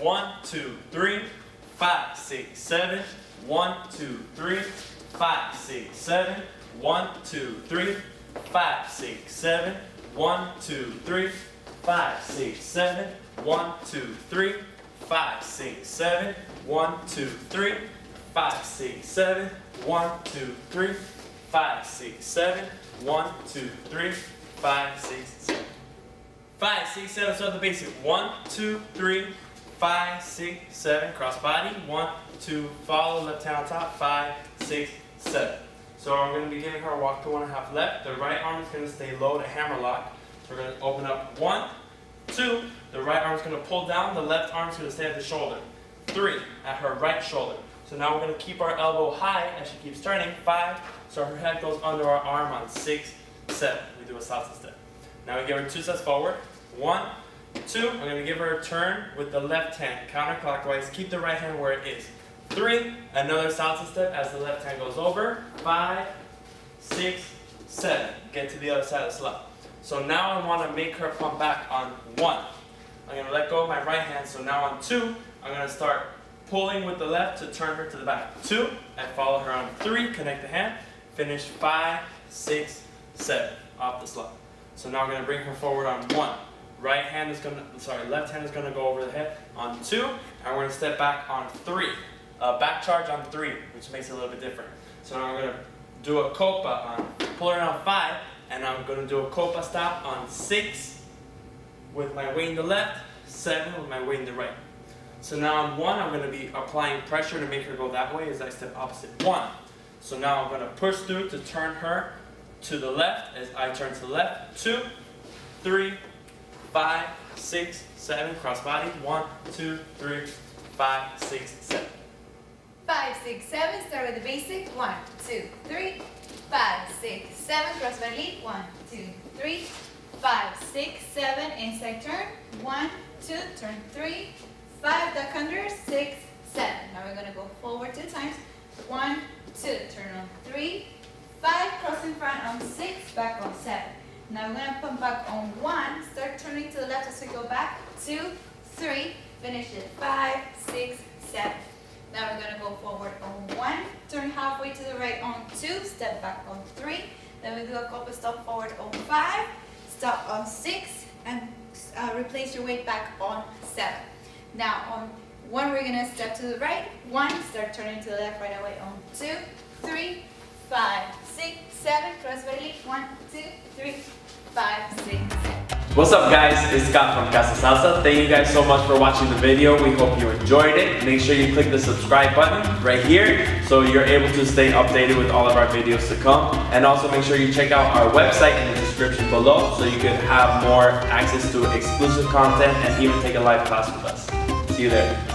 1, 2, 3, 5, 6, 7. 1, 2, 3, 5, 6, 7. 1, 2, 3, 5, 6, 7. 1, 2, 3, 5, 6, 7. 1, 2, 3, 5, 6, 7. 1, 2, 3, 5, 6, 7. 1, 2, 3, 5, 6, 7. 1, 2, 3, 5, 6, 7. 5, 6, 7. So the basic. 1, 2, 3, 5, 6, 7. Cross body. 1, 2. Follow left hand on top. 5, 6, 7. So I'm going to be giving her a walk to 1.5 left. The right arm is going to stay low to hammer lock. So we're going to open up 1, 2. The right arm is going to pull down. The left arm is going to stay at the shoulder. 3 at her right shoulder. So now we're going to keep our elbow high as she keeps turning. 5. So her head goes under our arm on 6, 7. We do a salsa step. Now we give her 2 steps forward. 1, 2. I'm going to give her a turn with the left hand counterclockwise. Keep the right hand where it is. 3. Another salsa step as the left hand goes over. 5, 6, 7. Get to the other side of the slot. So now I want to make her pump back on 1. I'm going to let go of my right hand. So now on 2, I'm going to start pulling with the left to turn her to the back. 2, and follow her on 3. Connect the hand. Finish 5, 6, 7 off the slot. So now I'm going to bring her forward on 1. Left hand is going to go over the head on 2, and we're going to step back on 3. Back charge on 3, which makes it a little bit different. So now I'm going to do a copa on, pull her on 5, and I'm going to do a copa stop on 6 with my weight in the left, 7 with my weight in the right. So now on 1, I'm going to be applying pressure to make her go that way as I step opposite 1. So now I'm going to push through to turn her to the left as I turn to the left. 2, 3, 5, 6, 7. Cross body. 1, 2, 3, 5, 6, 7. 5, 6, 7. Start with the basic. 1, 2, 3, 5, 6, 7. Cross body lead. 1, 2, 3, 5, 6, 7. Inside turn. 1, 2. Turn 3, 5. Duck under. 6, 7. Now we're going to go forward 2 times. 1, 2. Turn on 3, 5. Cross in front on 6. Back on 7. Now we're going to pump back on 1. Start turning to the left as we go back. 2, 3. Finish it. 5, 6, 7. Now we're going to go forward on 1. Turn halfway to the right on 2. Step back on 3. Then we do a couple stop forward on 5. Stop on 6. And replace your weight back on 7. Now on 1 we're going to step to the right. 1. Start turning to the left right away on 2, 3, 5, 6, 7. Cross body lead. 1, 2, 3, 5, 6, 7. What's up guys, it's Scott from Casa Salsa. Thank you guys so much for watching the video. We hope you enjoyed it. Make sure you click the subscribe button right here so you're able to stay updated with all of our videos to come. And also make sure you check out our website in the description below so you can have more access to exclusive content and even take a live class with us. See you there.